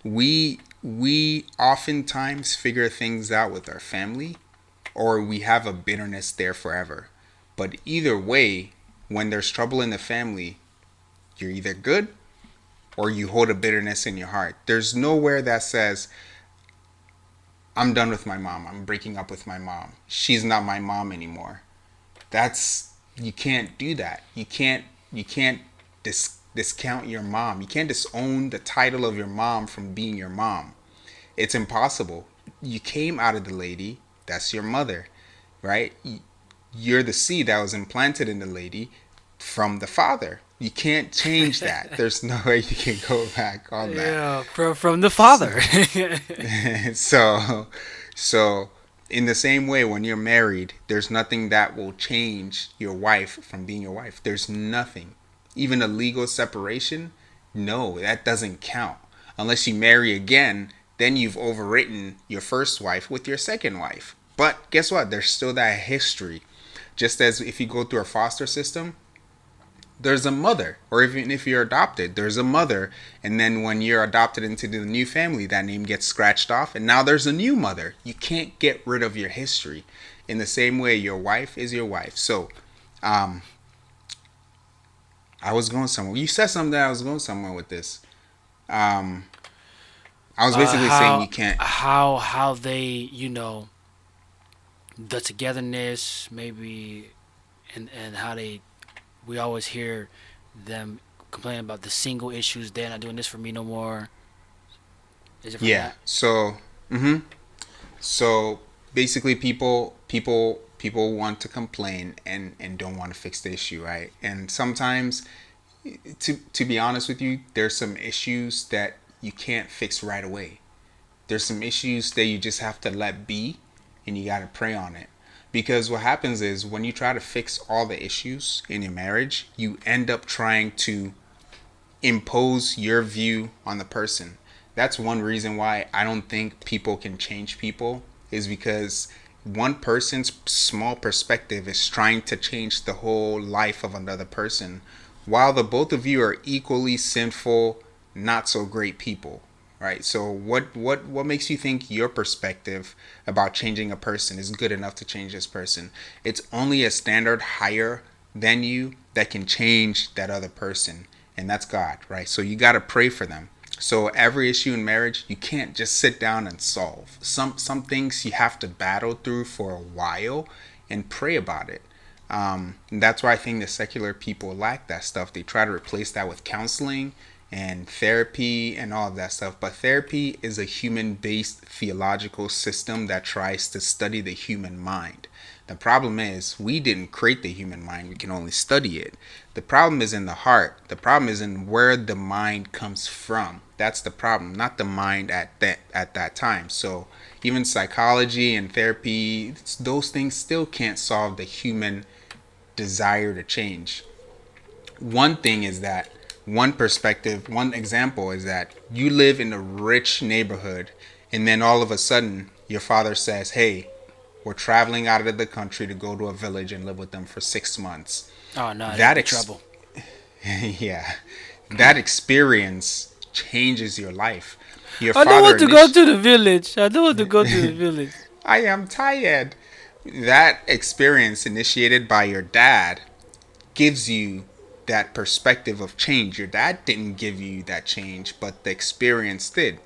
We oftentimes figure things out with our family, or we have a bitterness there forever. But either way, when there's trouble in the family, you're either good or you hold a bitterness in your heart. There's nowhere that says, I'm done with my mom. I'm breaking up with my mom. She's not my mom anymore. That's you can't do that. You can't discount your mom. You can't disown the title of your mom from being your mom. It's impossible. You came out of the lady. That's your mother, right? You're the seed that was implanted in the lady from the father. You can't change that. There's no way you can go back on that. Yeah, from the father. So, so in the same way, when you're married, there's nothing that will change your wife from being your wife. There's nothing. Even a legal separation, no, that doesn't count. Unless you marry again, then you've overwritten your first wife with your second wife. But guess what? There's still that history. Just as if you go through a foster system, there's a mother, or even if you're adopted, there's a mother, and then when you're adopted into the new family, that name gets scratched off, and now there's a new mother. You can't get rid of your history. In the same way, your wife is your wife. So, um, I was going somewhere. You said something. I was going somewhere with this. Um, I was basically saying you how can't. how they, the togetherness maybe, and how they, we always hear them complain about the single issues. They're not doing this for me no more. Is it from Yeah. that? So basically, people want to complain and don't want to fix the issue, right? And sometimes, to be honest with you, there's some issues that you can't fix right away. There's some issues that you just have to let be, and you got to pray on it. Because what happens is when you try to fix all the issues in your marriage, you end up trying to impose your view on the person. That's one reason why I don't think people can change people, is because one person's small perspective is trying to change the whole life of another person, while the both of you are equally sinful, not so great people, right? So what makes you think your perspective about changing a person is good enough to change this person? It's only a standard higher than you that can change that other person, and that's God, right? So you got to pray for them. So every issue in marriage, you can't just sit down and solve. Some things you have to battle through for a while and pray about it. And that's why I think the secular people lack that stuff. They try to replace that with counseling and therapy and all of that stuff. But therapy is a human based theological system that tries to study the human mind. The problem is, we didn't create the human mind, we can only study it. The problem is in the heart. The problem is in where the mind comes from. That's the problem, not the mind at that time. So even psychology and therapy, those things still can't solve the human desire to change. One thing is that one perspective, one example is that you live in a rich neighborhood, and then all of a sudden your father says, "Hey, we're traveling out of the country to go to a village and live with them for 6 months." Oh no, that'd That be trouble. yeah, that experience changes your life. Your I don't father want to go initially, to the village. I don't want to go to the village. I am tired. That experience initiated by your dad gives you that perspective of change. Your dad didn't give you that change, but the experience did.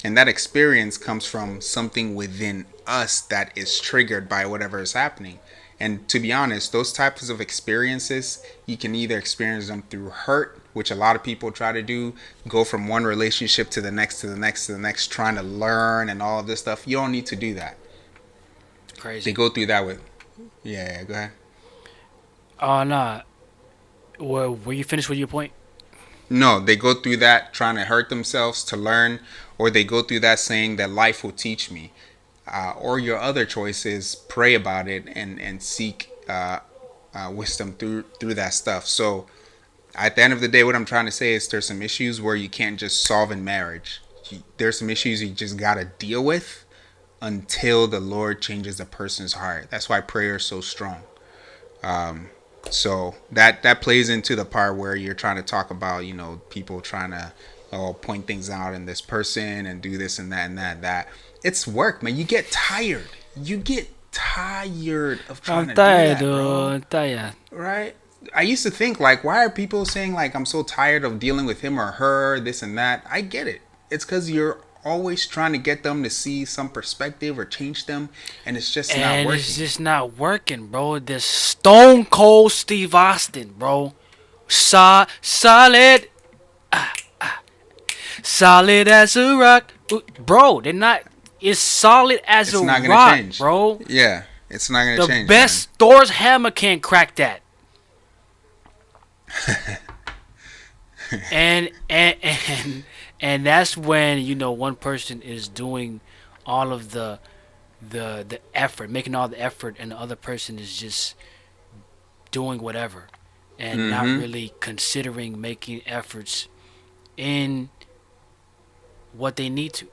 And that experience comes from something within us that is triggered by whatever is happening. And to be honest, those types of experiences, you can either experience them through hurt, which a lot of people try to do, go from one relationship to the next, to the next, to the next, trying to learn and all of this stuff. You don't need to do that. They Crazy. go through that with, yeah, go ahead. Oh no. Well, were you finished with your point? No, they go through that trying to hurt themselves to learn, or they go through that saying that life will teach me. Or your other choice is pray about it and seek wisdom through that stuff. So at the end of the day, what I'm trying to say is there's some issues where you can't just solve in marriage. There's some issues you just gotta deal with until the Lord changes the person's heart. That's why prayer is so strong. So that plays into the part where you're trying to talk about, people trying to or point things out in this person and do this and that and that. It's work, man. You get tired. You get tired of trying I'm to do tired, that, dude. bro. I'm tired. Right? I used to think like, why are people saying like I'm so tired of dealing with him or her, this and that? I get it. It's because you're always trying to get them to see some perspective or change them, and it's just not And it's working. just not working, bro. This Stone Cold Steve Austin, bro. Solid, solid as a rock, bro. They're not. It's solid as a It's not gonna rock, change. bro. Yeah, it's not gonna The change, man. best Thor's hammer can't crack that. And that's when one person is doing all of the effort, making all the effort, and the other person is just doing whatever, and not Mm-hmm. really considering making efforts in what they need to.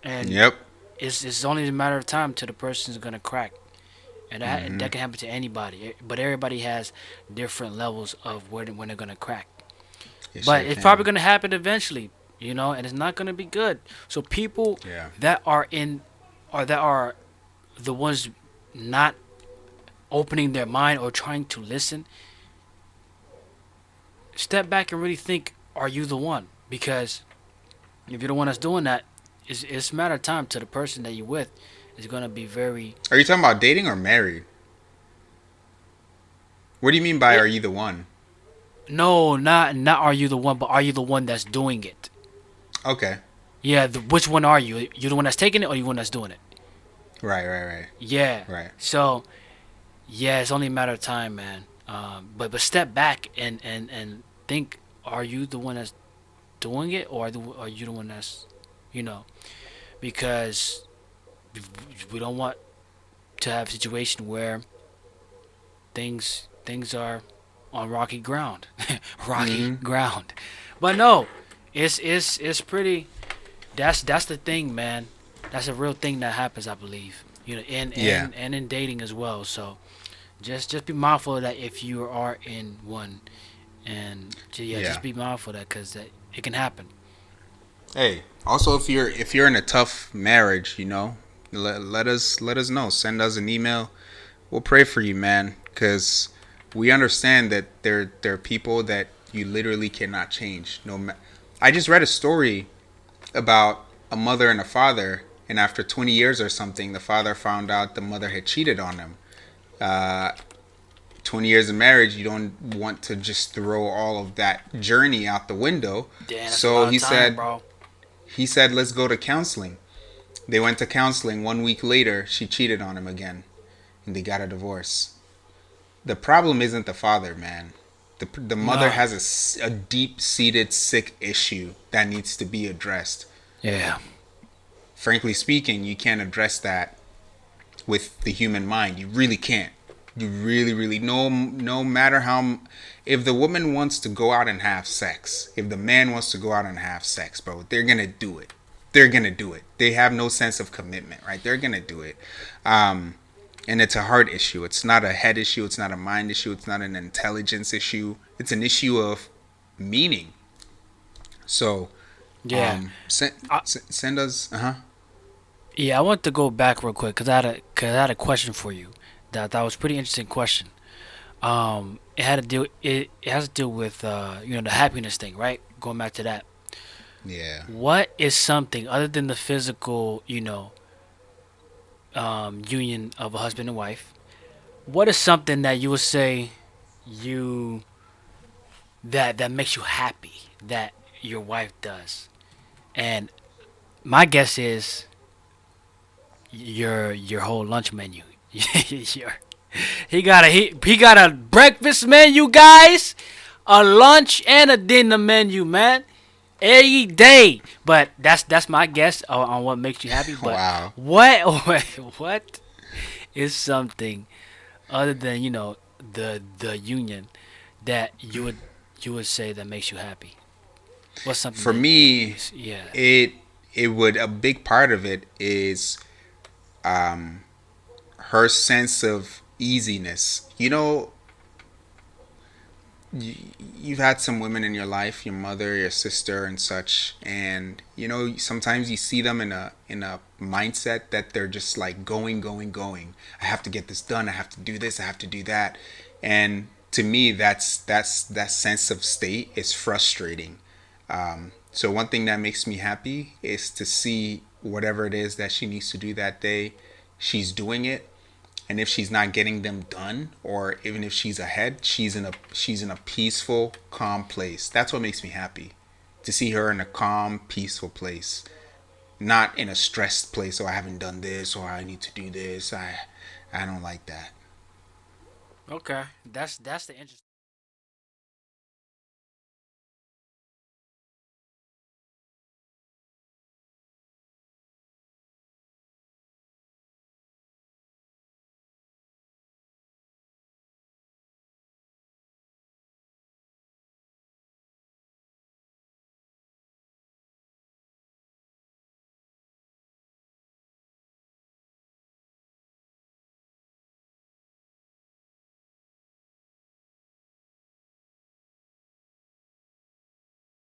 And Yep. it's only a matter of time till the person's gonna crack, and Mm-hmm. that can happen to anybody. But everybody has different levels of when they're gonna crack. It But sure it's probably can. gonna happen eventually, and it's not gonna be good. So people Yeah. that are in, or that are the ones not opening their mind or trying to listen, step back and really think: are you the one? Because if you're the one that's doing that, it's a matter of time to the person that you're with is gonna be very. Are you talking about dating or married? What do you mean by It, are you the one? no, not are you the one, but are you the one that's doing it? Okay. Yeah, which one are you? You the one that's taking it, or you the one that's doing it? Right, right, right. Yeah. Right. So yeah, it's only a matter of time, man. But step back and think: are you the one that's doing it, or are you the one that's, you know? Because we don't want to have a situation where things are on rocky ground, rocky Mm-hmm. ground. But no, it's pretty. That's the thing, man. That's a real thing that happens, I believe. And Yeah. and in dating as well. So just be mindful of that if you are in one, and yeah, Yeah. just be mindful of that because that it can happen. Hey, also if you're in a tough marriage, let us know. Send us an email. We'll pray for you, man, because we understand that there are people that you literally cannot change. I just read a story about a mother and a father, and after 20 years or something, the father found out the mother had cheated on him. Uh, 20 years of marriage, you don't want to just throw all of that journey out the window. Damn, that's a So lot of he time, said, bro. he said, let's go to counseling. They went to counseling. 1 week later, she cheated on him again, and they got a divorce. The problem isn't the father, man. The mother No. has a deep seated sick issue that needs to be addressed. Yeah. Frankly speaking, you can't address that with the human mind. You really can't. You really, really, no matter how. If the woman wants to go out and have sex, if the man wants to go out and have sex, bro, they're gonna do it. They're gonna do it. They have no sense of commitment, right? They're gonna do it. Um, and it's a heart issue. It's not a head issue. It's not a mind issue. It's not an intelligence issue. It's an issue of meaning. So, Yeah. I, send us. Uh huh. yeah, I want to go back real quick because I had a question for you that was pretty interesting question. It has to do with the happiness thing, right? Going back to that. Yeah. What is something other than the physical, union of a husband and wife? What is something that you would say you that makes you happy that your wife does? And my guess is your whole lunch menu. your, he got a breakfast menu, guys, a lunch and a dinner menu, man. Every day. But that's my guess on what makes you happy. But Wow. what is something other than the union that you would say that makes you happy? What's something For that me, yeah. it would a big part of it is um her sense of easiness. you, you've had some women in your life, your mother, your sister, and such, and you know sometimes you see them in a mindset that they're just like going, going, going. I have to get this done. I have to do this. I have to do that, and to me, that's that sense of state is frustrating. So one thing that makes me happy is to see whatever it is that she needs to do that day, she's doing it, and if she's not getting them done or even if she's ahead, she's in a peaceful, calm place. That's what makes me happy. To see her in a calm, peaceful place, not in a stressed place. Oh, I haven't done this or I need to do this. I don't like that. Okay, that's the interesting.